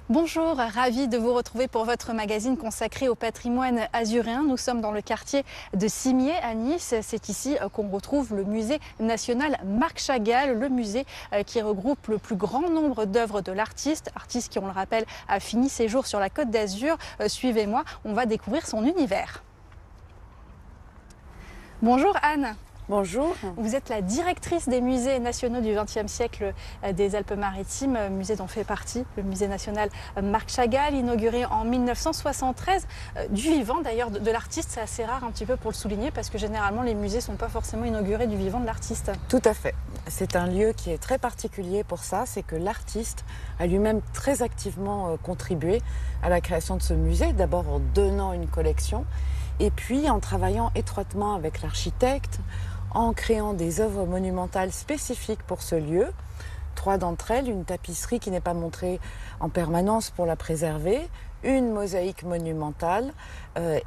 Bonjour, ravi de vous retrouver pour votre magazine consacré au patrimoine azuréen. Nous sommes dans le quartier de Cimiez à Nice. C'est ici qu'on retrouve le musée national Marc Chagall, le musée qui regroupe le plus grand nombre d'œuvres de l'artiste qui, on le rappelle, a fini ses jours sur la Côte d'Azur. Suivez-moi, on va découvrir son univers. Bonjour Anne. Bonjour. Vous êtes la directrice des musées nationaux du XXe siècle des Alpes-Maritimes, musée dont fait partie le musée national Marc Chagall, inauguré en 1973. Du vivant d'ailleurs de l'artiste, c'est assez rare un petit peu pour le souligner parce que généralement les musées ne sont pas forcément inaugurés du vivant de l'artiste. Tout à fait. C'est un lieu qui est très particulier pour ça, c'est que l'artiste a lui-même très activement contribué à la création de ce musée, d'abord en donnant une collection et puis en travaillant étroitement avec l'architecte, en créant des œuvres monumentales spécifiques pour ce lieu. 3 d'entre elles, une tapisserie qui n'est pas montrée en permanence pour la préserver, une mosaïque monumentale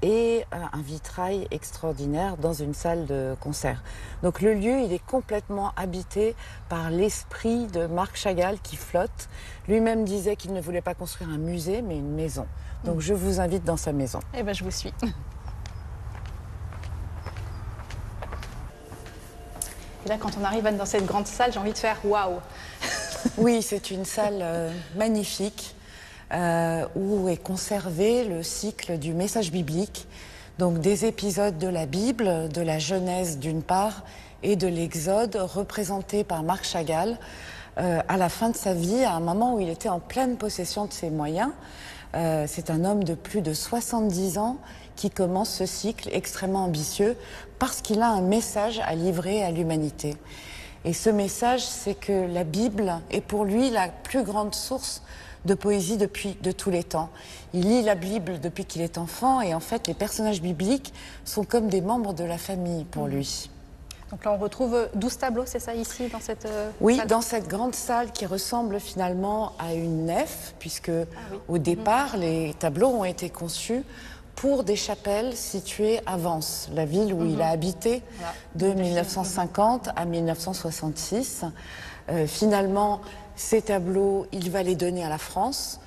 et un vitrail extraordinaire dans une salle de concert. Donc le lieu, il est complètement habité par l'esprit de Marc Chagall qui flotte. Lui-même disait qu'il ne voulait pas construire un musée, mais une maison. Donc je vous invite dans sa maison. Eh bien, je vous suis. Et là, quand on arrive dans cette grande salle, j'ai envie de faire waouh. Oui, c'est une salle magnifique où est conservé le cycle du message biblique, donc des épisodes de la Bible, de la Genèse d'une part et de l'Exode, représentés par Marc Chagall à la fin de sa vie, à un moment où il était en pleine possession de ses moyens. C'est un homme de plus de 70 ans qui commence ce cycle extrêmement ambitieux parce qu'il a un message à livrer à l'humanité. Et ce message, c'est que la Bible est pour lui la plus grande source de poésie de tous les temps. Il lit la Bible depuis qu'il est enfant et en fait les personnages bibliques sont comme des membres de la famille pour lui. Donc là, on retrouve 12 tableaux, c'est ça, ici, dans cette Oui, salle? dans cette grande salle qui ressemble finalement à une nef, puisque au départ, les tableaux ont été conçus pour des chapelles situées à Vence, la ville où il a habité de 1950 à 1966. Finalement, ces tableaux, il va les donner à la France,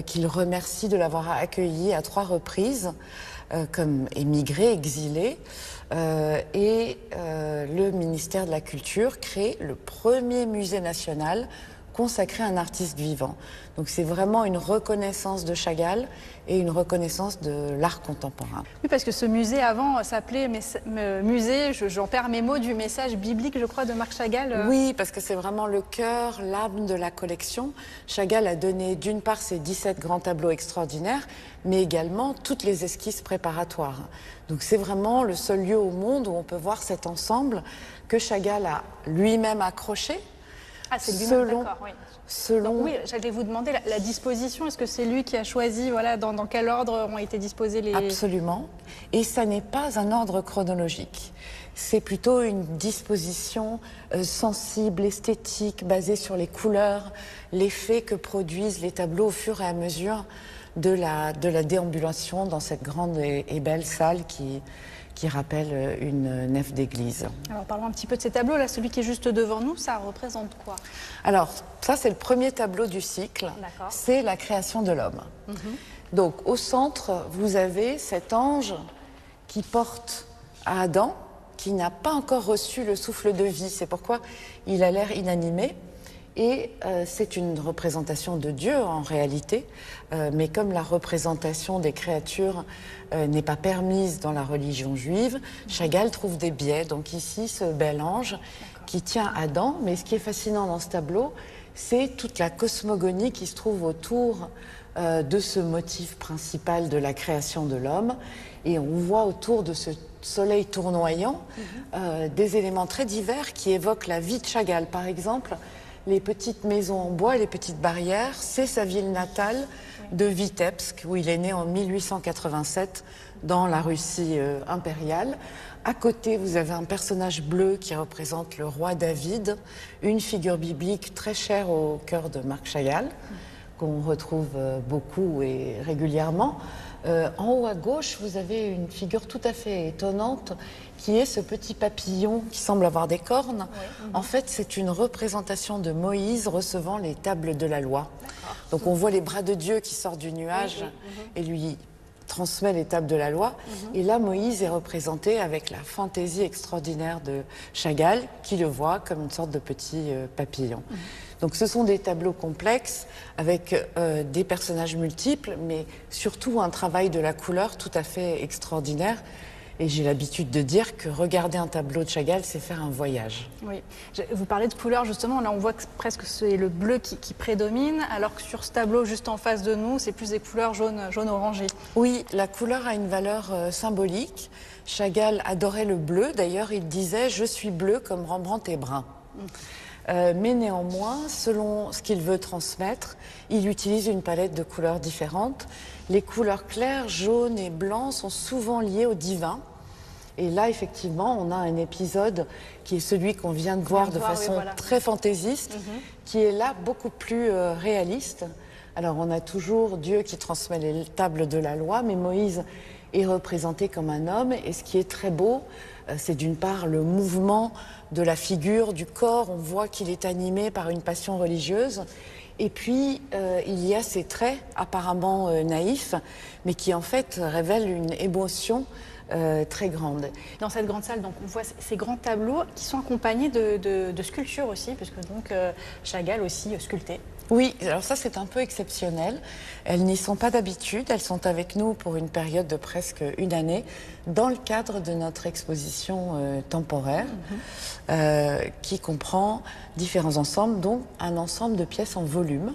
qu'il remercie de l'avoir accueilli à 3 reprises comme émigré, exilé. Le ministère de la Culture crée le premier musée national consacré à un artiste vivant. Donc c'est vraiment une reconnaissance de Chagall et une reconnaissance de l'art contemporain. Oui, parce que ce musée avant s'appelait musée, j'en perds mes mots, du message biblique, je crois, de Marc Chagall. Oui, parce que c'est vraiment le cœur, l'âme de la collection. Chagall a donné d'une part ses 17 grands tableaux extraordinaires, mais également toutes les esquisses préparatoires. Donc c'est vraiment le seul lieu au monde où on peut voir cet ensemble que Chagall a lui-même accroché. Ah, c'est lui-même, d'accord, oui. Selon... Oui, j'allais vous demander la disposition. Est-ce que c'est lui qui a choisi, voilà, dans quel ordre ont été disposés les... Absolument. Et ça n'est pas un ordre chronologique. C'est plutôt une disposition sensible, esthétique, basée sur les couleurs, l'effet que produisent les tableaux au fur et à mesure de la déambulation dans cette grande et belle salle qui rappelle une nef d'église. Alors parlons un petit peu de ces tableaux. Là, celui qui est juste devant nous, ça représente quoi? Alors, ça c'est le premier tableau du cycle. C'est la création de l'homme. Donc au centre, vous avez cet ange qui porte à Adam, qui n'a pas encore reçu le souffle de vie. C'est pourquoi il a l'air inanimé. Et c'est une représentation de Dieu en réalité, mais comme la représentation des créatures n'est pas permise dans la religion juive, Chagall trouve des biais. Donc ici, ce bel ange qui tient Adam, mais ce qui est fascinant dans ce tableau, c'est toute la cosmogonie qui se trouve autour de ce motif principal de la création de l'homme. Et on voit autour de ce soleil tournoyant des éléments très divers qui évoquent la vie de Chagall. Par exemple, les petites maisons en bois, les petites barrières, c'est sa ville natale de Vitebsk, où il est né en 1887 dans la Russie impériale. À côté, vous avez un personnage bleu qui représente le roi David, une figure biblique très chère au cœur de Marc Chagall, qu'on retrouve beaucoup et régulièrement. En haut à gauche, vous avez une figure tout à fait étonnante qui est ce petit papillon qui semble avoir des cornes. Oui. En fait, c'est une représentation de Moïse recevant les tables de la loi. Donc on voit les bras de Dieu qui sortent du nuage et lui transmet les tables de la loi. Et là, Moïse est représenté avec la fantaisie extraordinaire de Chagall qui le voit comme une sorte de petit papillon. Donc ce sont des tableaux complexes avec des personnages multiples, mais surtout un travail de la couleur tout à fait extraordinaire. Et j'ai l'habitude de dire que regarder un tableau de Chagall, c'est faire un voyage. Oui, vous parlez de couleur justement, là on voit que presque c'est le bleu qui prédomine, alors que sur ce tableau juste en face de nous, c'est plus des couleurs jaune-orangé. Oui, la couleur a une valeur symbolique. Chagall adorait le bleu, d'ailleurs il disait « je suis bleu comme Rembrandt est brun ». Mais néanmoins, selon ce qu'il veut transmettre, il utilise une palette de couleurs différentes. Les couleurs claires, jaunes et blancs sont souvent liées au divin. Et là, effectivement, on a un épisode qui est celui qu'on vient de voir de façon très fantaisiste, qui est là beaucoup plus réaliste. Alors, on a toujours Dieu qui transmet les tables de la loi, mais Moïse est représenté comme un homme. Et ce qui est très beau, c'est d'une part le mouvement de la figure, du corps. On voit qu'il est animé par une passion religieuse. Et puis, il y a ces traits apparemment naïfs, mais qui en fait révèlent une émotion très grande. Dans cette grande salle, donc, on voit ces grands tableaux qui sont accompagnés de sculptures aussi, puisque donc Chagall aussi sculptait. Oui, alors ça c'est un peu exceptionnel. Elles n'y sont pas d'habitude, elles sont avec nous pour une période de presque une année dans le cadre de notre exposition temporaire qui comprend différents ensembles, dont un ensemble de pièces en volume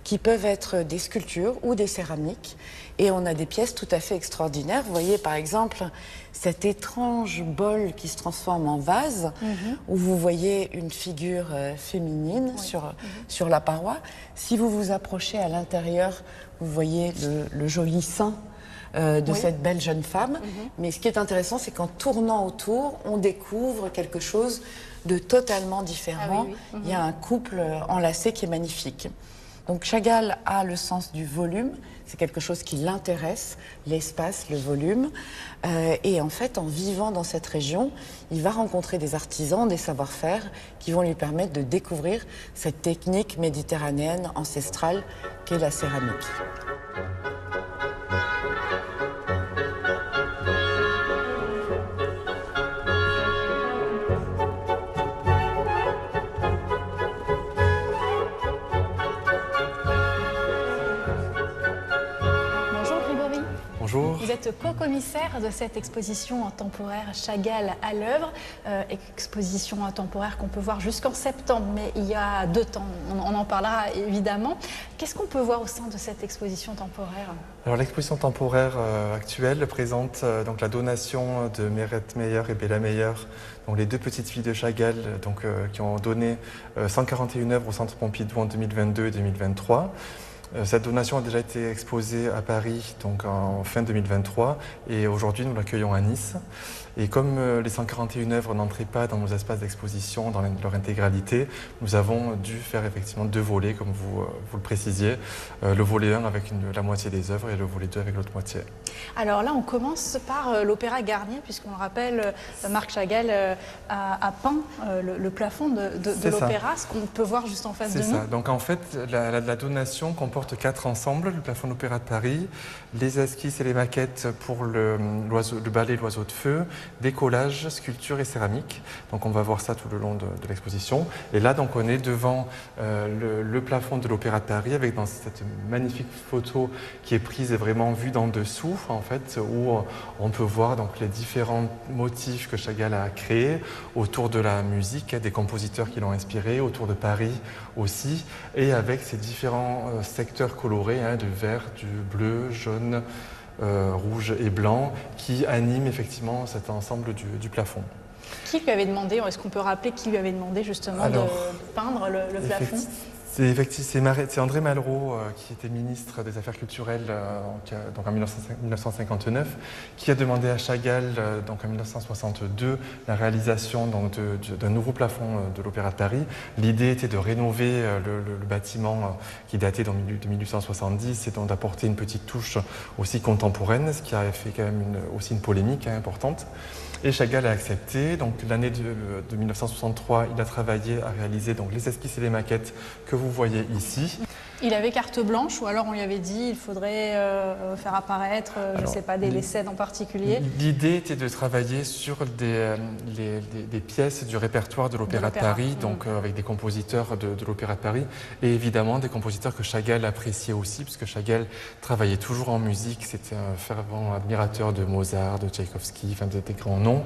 qui peuvent être des sculptures ou des céramiques. Et on a des pièces tout à fait extraordinaires. Vous voyez par exemple cet étrange bol qui se transforme en vase, où vous voyez une figure féminine sur la paroi. Si vous vous approchez à l'intérieur, vous voyez le joli sein de cette belle jeune femme. Mais ce qui est intéressant, c'est qu'en tournant autour, on découvre quelque chose de totalement différent. Il y a un couple enlacé qui est magnifique. Donc Chagall a le sens du volume, c'est quelque chose qui l'intéresse, l'espace, le volume. Et en fait, en vivant dans cette région, il va rencontrer des artisans, des savoir-faire qui vont lui permettre de découvrir cette technique méditerranéenne ancestrale qu'est la céramique. Bonjour. Vous êtes co-commissaire de cette exposition temporaire Chagall à l'œuvre, exposition temporaire qu'on peut voir jusqu'en septembre, mais il y a 2 temps, on en parlera évidemment. Qu'est-ce qu'on peut voir au sein de cette exposition temporaire? Alors l'exposition temporaire actuelle présente donc la donation de Mérette Meyer et Bella Meyer, donc les 2 petites filles de Chagall, donc, qui ont donné 141 œuvres au Centre Pompidou en 2022 et 2023. Cette donation a déjà été exposée à Paris donc en fin 2023 et aujourd'hui nous l'accueillons à Nice. Et comme les 141 œuvres n'entraient pas dans nos espaces d'exposition dans leur intégralité, nous avons dû faire effectivement 2 volets comme vous le précisiez. Le volet 1 avec la moitié des œuvres et le volet 2 avec l'autre moitié. Alors là on commence par l'Opéra Garnier, puisqu'on le rappelle, Marc Chagall a peint le plafond de l'opéra, ce qu'on peut voir juste en face de nous. C'est ça, donc en fait la donation comporte 4 ensembles, le plafond de l'Opéra de Paris, les esquisses et les maquettes pour le ballet L'Oiseau de Feu, des collages, sculptures et céramiques. Donc on va voir ça tout le long de l'exposition. Et là donc on est devant le plafond de l'Opéra de Paris avec dans cette magnifique photo qui est prise et vraiment vue d'en dessous en fait, où on peut voir donc les différents motifs que Chagall a créés autour de la musique, des compositeurs qui l'ont inspiré, autour de Paris aussi, et avec ces différents secteurs colorés, du vert, du bleu, jaune, rouge et blanc, qui animent effectivement cet ensemble du plafond. Qui lui avait demandé, est-ce qu'on peut rappeler qui lui avait demandé justement de peindre le plafond? C'est André Malraux, qui était ministre des Affaires culturelles donc en 1959, qui a demandé à Chagall, donc en 1962, la réalisation d'un nouveau plafond de l'Opéra de Paris. L'idée était de rénover le bâtiment qui datait de 1870 et donc d'apporter une petite touche aussi contemporaine, ce qui a fait quand même aussi une polémique importante. Et Chagall a accepté. Donc l'année de 1963, il a travaillé à réaliser donc, les esquisses et les maquettes que vous voyez ici. Il avait carte blanche ou alors on lui avait dit il faudrait faire apparaître, je ne sais pas, des scènes en particulier. L'idée était de travailler sur des pièces du répertoire de l'Opéra de Paris, donc avec des compositeurs de l'Opéra de Paris et évidemment des compositeurs que Chagall appréciait aussi, puisque Chagall travaillait toujours en musique, c'était un fervent admirateur de Mozart, de Tchaïkovski, enfin des grands noms.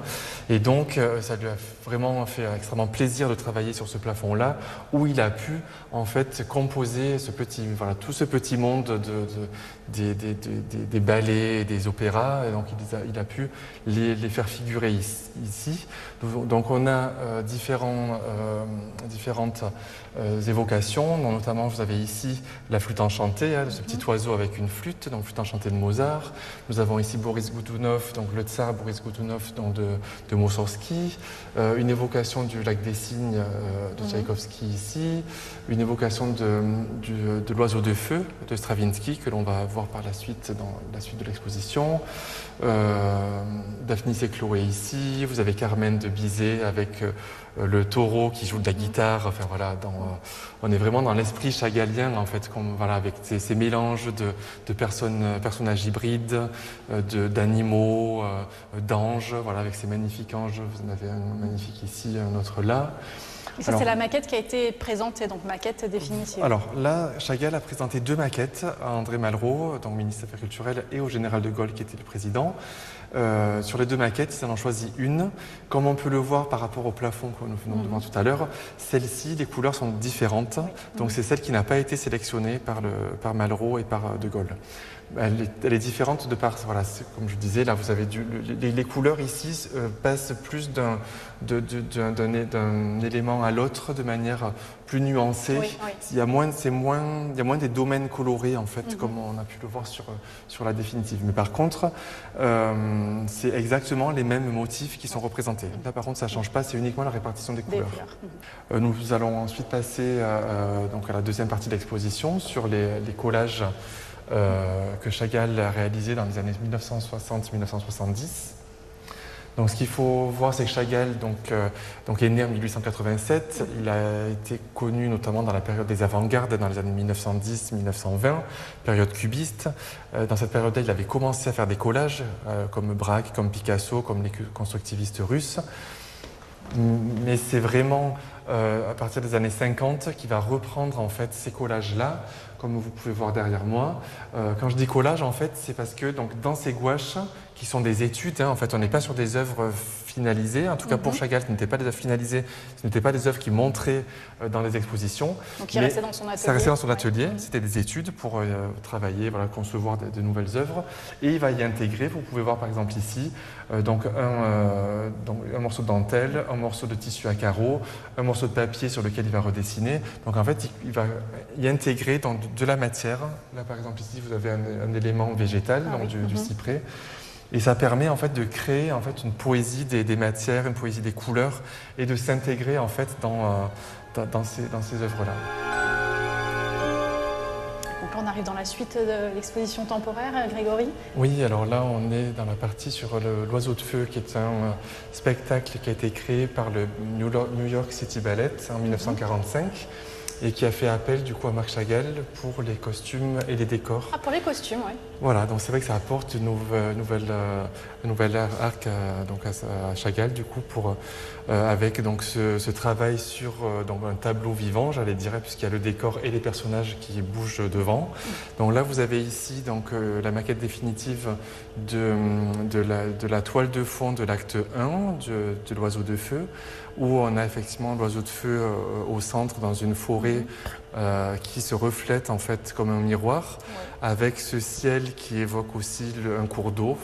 Et donc ça lui a vraiment fait extrêmement plaisir de travailler sur ce plafond-là, où il a pu en fait composer tout ce petit monde des ballets et des opéras, et donc il a pu les faire figurer ici. Donc on a différentes évocations, dont notamment vous avez ici la flûte enchantée, ce petit oiseau avec une flûte, donc flûte enchantée de Mozart. Nous avons ici Boris Goudounov, donc le tsar Boris Goudounov donc de Moussorgsky, une évocation du lac des Cygnes de Tchaïkovski ici, une évocation de l'oiseau de feu de Stravinsky que l'on va voir par la suite dans la suite de l'exposition. Daphnis et Chloé ici, vous avez Carmen de Bizet avec le taureau qui joue de la guitare. Enfin voilà, on est vraiment dans l'esprit chagallien en fait, avec ces mélanges de personnages hybrides, d'animaux, d'anges, voilà, avec ces magnifiques anges. Vous en avez un magnifique ici, un autre là. Et ça, c'est la maquette qui a été présentée, donc maquette définitive. Alors là, Chagall a présenté 2 maquettes à André Malraux, donc ministre des Affaires culturelles, et au général de Gaulle, qui était le président. Sur les 2 maquettes, ils en ont choisi une. Comme on peut le voir par rapport au plafond que nous venons de voir tout à l'heure, celle-ci, les couleurs sont différentes. Donc c'est celle qui n'a pas été sélectionnée par Malraux et par de Gaulle. Elle est différente de par, voilà, comme je disais, là vous avez les couleurs ici passent plus d'un élément à l'autre de manière plus nuancée. Oui, oui. Il y a moins des domaines colorés en fait, comme on a pu le voir sur la définitive. Mais par contre, c'est exactement les mêmes motifs qui sont représentés. Là par contre, ça ne change pas, c'est uniquement la répartition des couleurs. Nous allons ensuite passer donc à la deuxième partie de l'exposition sur les collages que Chagall a réalisé dans les années 1960-1970. Donc ce qu'il faut voir, c'est que Chagall donc est né en 1887. Il a été connu notamment dans la période des avant-gardes, dans les années 1910-1920, période cubiste. Dans cette période-là, il avait commencé à faire des collages, comme Braque, comme Picasso, comme les constructivistes russes. Mais c'est vraiment à partir des années 50 qu'il va reprendre en fait ces collages-là, comme vous pouvez voir derrière moi. Quand je dis collage, en fait, c'est parce que donc, dans ces gouaches, qui sont des études, en fait, on n'est pas sur des œuvres finalisées. En tout cas, pour Chagall, ce n'étaient pas des œuvres finalisées, ce n'étaient pas des œuvres qui montraient dans les expositions. Donc, il restait dans son atelier. Ça restait dans son atelier. C'était des études pour travailler, voilà, concevoir de nouvelles œuvres. Et il va y intégrer, vous pouvez voir par exemple ici, donc un morceau de dentelle, un morceau de tissu à carreaux, un morceau de papier sur lequel il va redessiner. Donc en fait, il va y intégrer de la matière. Là par exemple ici, vous avez un élément végétal, donc du cyprès. Et ça permet en fait de créer en fait une poésie des matières, une poésie des couleurs, et de s'intégrer en fait dans ces œuvres-là. Donc là, on arrive dans la suite de l'exposition temporaire, Grégory. Oui, alors là, on est dans la partie sur l'Oiseau de Feu, qui est un spectacle qui a été créé par le New York City Ballet en 1945. Et qui a fait appel du coup à Marc Chagall pour les costumes et les décors. Ah, pour les costumes, oui. Voilà, donc c'est vrai que ça apporte une nouvelle arc à Chagall du coup avec donc ce travail sur donc un tableau vivant, j'allais dire, puisqu'il y a le décor et les personnages qui bougent devant. Donc là, vous avez ici donc la maquette définitive de la toile de fond de l'acte 1 de l'Oiseau de Feu, où on a effectivement l'oiseau de feu au centre dans une forêt qui se reflète en fait comme un miroir, avec ce ciel qui évoque aussi un cours d'eau.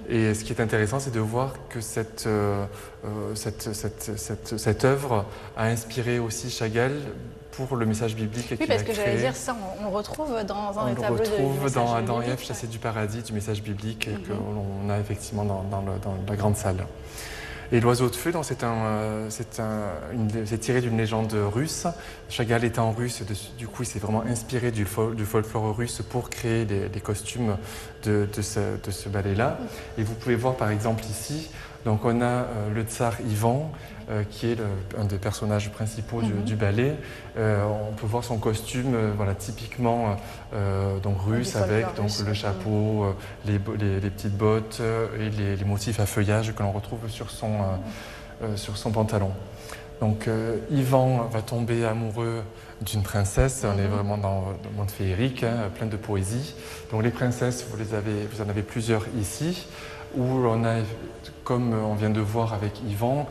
Et ce qui est intéressant, c'est de voir que cette œuvre a inspiré aussi Chagall pour le message biblique qu'il a créé. Oui, parce que j'allais dire ça, on le retrouve dans un des tableaux du message dans biblique. Ève, chassé du paradis, du message biblique qu'on a effectivement dans la grande salle. Et l'oiseau de feu, c'est tiré d'une légende russe. Chagall étant russe, du coup, il s'est vraiment inspiré du folklore russe pour créer les costumes de ce ballet-là. Et vous pouvez voir par exemple ici, donc on a le tsar Ivan, qui est un des personnages principaux du ballet. On peut voir son costume typiquement russe, avec le chapeau, les petites bottes et les motifs à feuillage que l'on retrouve sur son pantalon. Donc Ivan va tomber amoureux d'une princesse, on est vraiment dans le monde féerique, plein de poésie. Donc les princesses, vous en avez plusieurs ici, où on a, comme on vient de voir avec Ivan,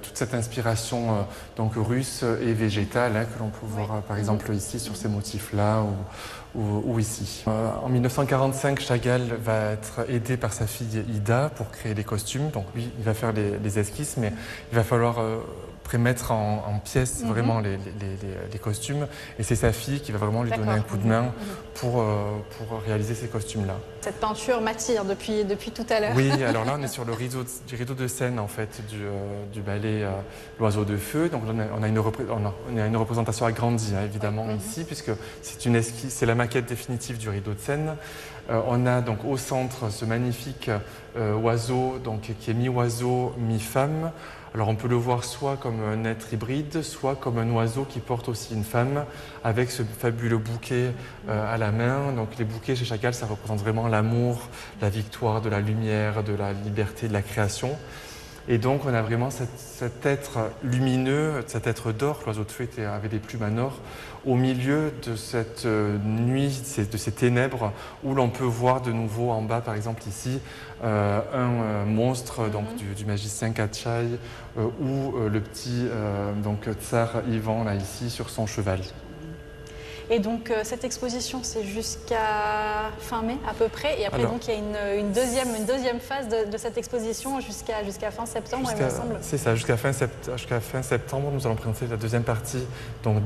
toute cette inspiration russe et végétale que l'on peut voir par exemple ici sur ces motifs-là ou ici. En 1945, Chagall va être aidé par sa fille Ida pour créer les costumes. Donc lui, il va faire les esquisses, mais il va falloir mettre en pièces vraiment les costumes. Et c'est sa fille qui va vraiment lui donner un coup de main pour réaliser ces costumes-là. Cette peinture m'attire depuis tout à l'heure. Oui, alors là on est sur le rideau de scène en fait du ballet L'Oiseau de Feu. Donc on a une représentation agrandie évidemment ici, puisque c'est une esquisse, c'est la maquette définitive du rideau de scène. On a donc au centre ce magnifique oiseau qui est mi-oiseau, mi-femme. Alors on peut le voir soit comme un être hybride, soit comme un oiseau qui porte aussi une femme, avec ce fabuleux bouquet à la main. Donc les bouquets chez Chagall, ça représente vraiment l'amour, la victoire de la lumière, de la liberté, de la création. Et donc on a vraiment cet être lumineux, cet être d'or, l'oiseau de feu avait des plumes en or, au milieu de cette nuit, de ces ténèbres, où l'on peut voir de nouveau en bas, par exemple ici, un monstre du magicien Katchaï, ou le petit tsar Ivan là ici sur son cheval. Et donc cette exposition, c'est jusqu'à fin mai à peu près. Et après, donc il y a une deuxième phase de cette exposition jusqu'à fin septembre, il me semble. C'est ça, jusqu'à fin septembre, nous allons présenter la deuxième partie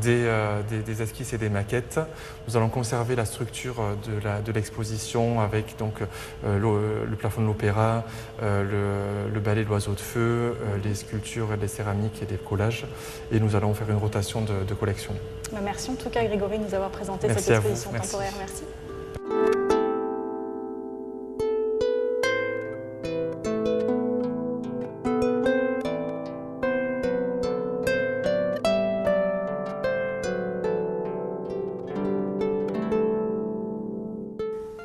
des esquisses et des maquettes. Nous allons conserver la structure de l'exposition avec le plafond de l'opéra, le ballet L'Oiseau de Feu, les sculptures, les céramiques et des collages. Et nous allons faire une rotation de collection. Merci en tout cas Grégory de nous avoir présenté cette exposition temporaire. Merci.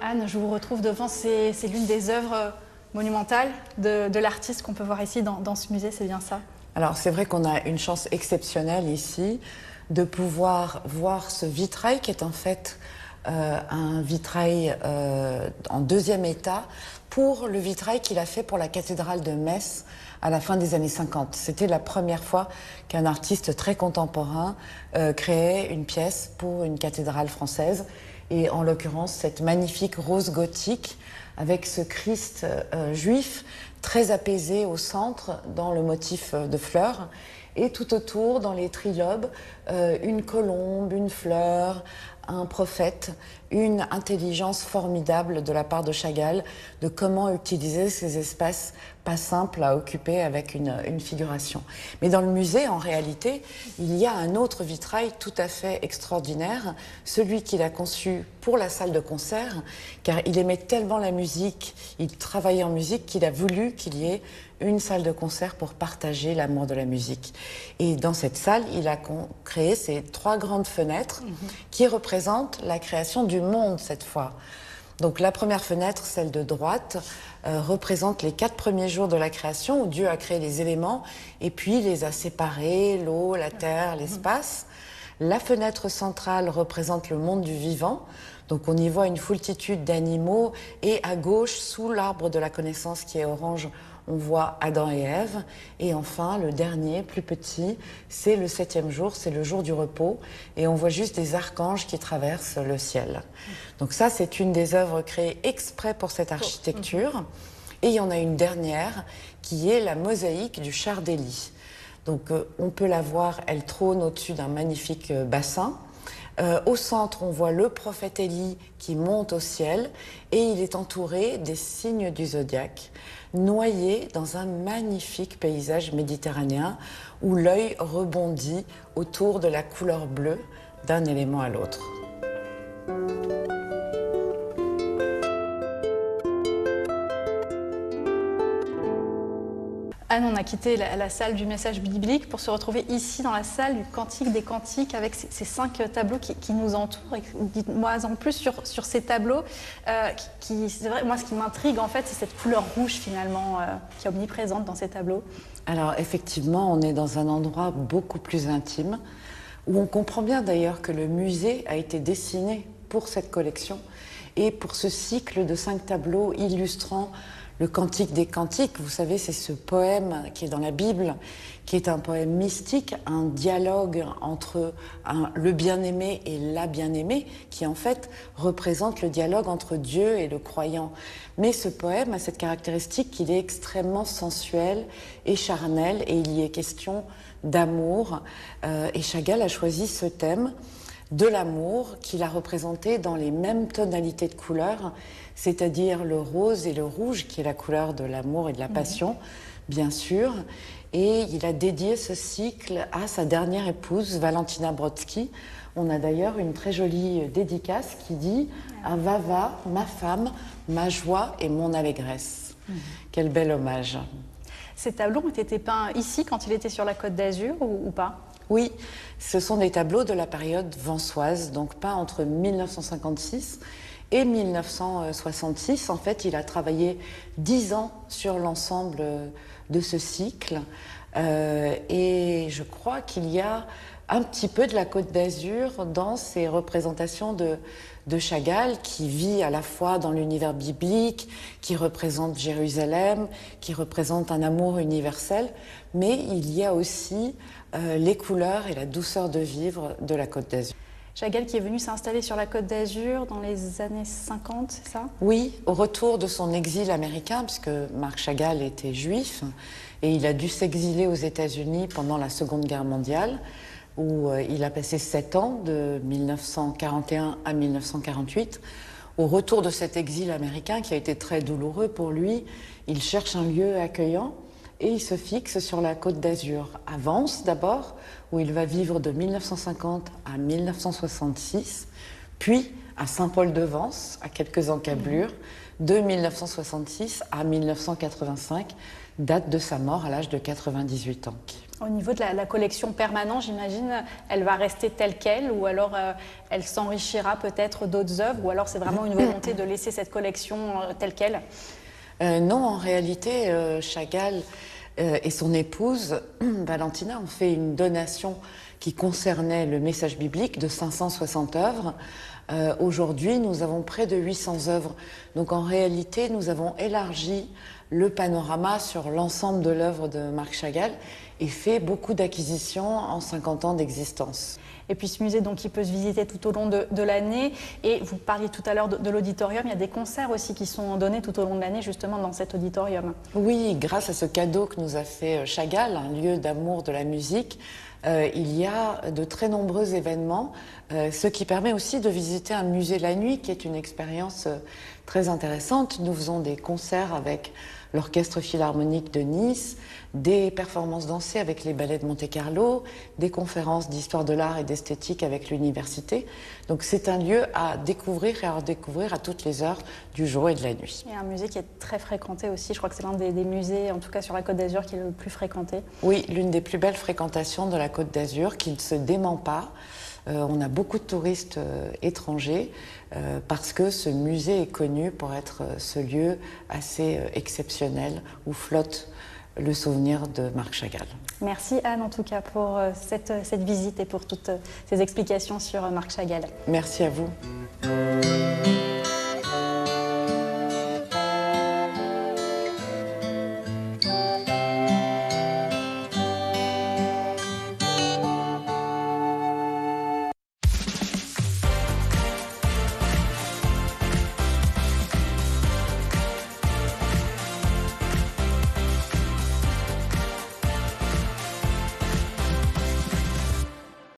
Anne, je vous retrouve devant, c'est l'une des œuvres monumentales de l'artiste qu'on peut voir ici dans ce musée, c'est bien ça? Alors c'est vrai qu'on a une chance exceptionnelle ici de pouvoir voir ce vitrail qui est en fait un vitrail en deuxième état pour le vitrail qu'il a fait pour la cathédrale de Metz à la fin des années 50. C'était la première fois qu'un artiste très contemporain créait une pièce pour une cathédrale française, et en l'occurrence cette magnifique rose gothique avec ce Christ juif très apaisé au centre dans le motif de fleurs, et tout autour, dans les trilobes, une colombe, une fleur, un prophète, une intelligence formidable de la part de Chagall de comment utiliser ces espaces pas simples à occuper avec une figuration. Mais dans le musée, en réalité, il y a un autre vitrail tout à fait extraordinaire, celui qu'il a conçu pour la salle de concert, car il aimait tellement la musique, il travaillait en musique, qu'il a voulu qu'il y ait une salle de concert pour partager l'amour de la musique. Et dans cette salle, il a créé ces 3 grandes fenêtres qui représentent la création du monde cette fois. Donc la première fenêtre, celle de droite, représente les 4 premiers jours de la création où Dieu a créé les éléments et puis les a séparés, l'eau, la terre, l'espace. La fenêtre centrale représente le monde du vivant. Donc on y voit une foultitude d'animaux, et à gauche, sous l'arbre de la connaissance qui est orange, on voit Adam et Ève. Et enfin, le dernier, plus petit, c'est le 7e jour, c'est le jour du repos. Et on voit juste des archanges qui traversent le ciel. Donc ça, c'est une des œuvres créées exprès pour cette architecture. Et il y en a une dernière, qui est la mosaïque du Char d'Élie. Donc on peut la voir, elle trône au-dessus d'un magnifique bassin. Au centre, on voit le prophète Élie qui monte au ciel et il est entouré des signes du zodiaque, noyé dans un magnifique paysage méditerranéen où l'œil rebondit autour de la couleur bleue d'un élément à l'autre. Anne, on a quitté la salle du message biblique pour se retrouver ici dans la salle du Cantique des Cantiques avec ces 5 tableaux qui nous entourent. Dites-moi en plus sur ces tableaux. C'est vrai, moi, ce qui m'intrigue, en fait, c'est cette couleur rouge, finalement, qui est omniprésente dans ces tableaux. Alors, effectivement, on est dans un endroit beaucoup plus intime, où on comprend bien d'ailleurs que le musée a été dessiné pour cette collection et pour ce cycle de 5 tableaux illustrant le Cantique des Cantiques. Vous savez, c'est ce poème qui est dans la Bible, qui est un poème mystique, un dialogue entre le bien-aimé et la bien-aimée, qui en fait représente le dialogue entre Dieu et le croyant. Mais ce poème a cette caractéristique qu'il est extrêmement sensuel et charnel, et il y est question d'amour. Et Chagall a choisi ce thème de l'amour qu'il a représenté dans les mêmes tonalités de couleurs, c'est-à-dire le rose et le rouge, qui est la couleur de l'amour et de la passion, bien sûr. Et il a dédié ce cycle à sa dernière épouse, Valentina Brodsky. On a d'ailleurs une très jolie dédicace qui dit « À Vava, ma femme, ma joie et mon allégresse ». Quel bel hommage. Ces tableaux ont été peints ici, quand il était sur la Côte d'Azur, ou pas ? Oui, ce sont des tableaux de la période vansoise, donc peints entre 1956 et 1966. En fait, il a travaillé 10 ans sur l'ensemble de ce cycle. Et je crois qu'il y a un petit peu de la Côte d'Azur dans ces représentations de Chagall, qui vit à la fois dans l'univers biblique, qui représente Jérusalem, qui représente un amour universel, mais il y a aussi les couleurs et la douceur de vivre de la Côte d'Azur. Chagall qui est venu s'installer sur la Côte d'Azur dans les années 50, c'est ça ? Oui, au retour de son exil américain, puisque Marc Chagall était juif, et il a dû s'exiler aux États-Unis pendant la Seconde Guerre mondiale, où il a passé 7 ans, de 1941 à 1948. Au retour de cet exil américain, qui a été très douloureux pour lui, il cherche un lieu accueillant et il se fixe sur la Côte d'Azur. À Vence d'abord, où il va vivre de 1950 à 1966, puis à Saint-Paul-de-Vence, à quelques encablures, de 1966 à 1985, date de sa mort à l'âge de 98 ans. Au niveau de la collection permanente, j'imagine, elle va rester telle qu'elle, ou alors elle s'enrichira peut-être d'autres œuvres, ou alors c'est vraiment une volonté de laisser cette collection telle qu'elle ? Non, en réalité, Chagall et son épouse, Valentina, ont fait une donation qui concernait le message biblique de 560 œuvres. Aujourd'hui, nous avons près de 800 œuvres. Donc en réalité, nous avons élargi le panorama sur l'ensemble de l'œuvre de Marc Chagall et fait beaucoup d'acquisitions en 50 ans d'existence. Et puis ce musée, donc, il peut se visiter tout au long de l'année. Et vous parliez tout à l'heure de l'auditorium. Il y a des concerts aussi qui sont donnés tout au long de l'année, justement, dans cet auditorium. Oui, grâce à ce cadeau que nous a fait Chagall, un lieu d'amour de la musique, il y a de très nombreux événements, ce qui permet aussi de visiter un musée la nuit, qui est une expérience très intéressante. Nous faisons des concerts avec l'Orchestre Philharmonique de Nice, des performances dansées avec les ballets de Monte-Carlo, des conférences d'histoire de l'art et d'esthétique avec l'université. Donc c'est un lieu à découvrir et à redécouvrir à toutes les heures du jour et de la nuit. Et un musée qui est très fréquenté aussi. Je crois que c'est l'un des musées, en tout cas sur la Côte d'Azur, qui est le plus fréquenté. Oui, l'une des plus belles fréquentations de la Côte d'Azur, qui ne se dément pas. On a beaucoup de touristes étrangers parce que ce musée est connu pour être ce lieu assez exceptionnel où flotte le souvenir de Marc Chagall. Merci Anne en tout cas pour cette visite et pour toutes ces explications sur Marc Chagall. Merci à vous.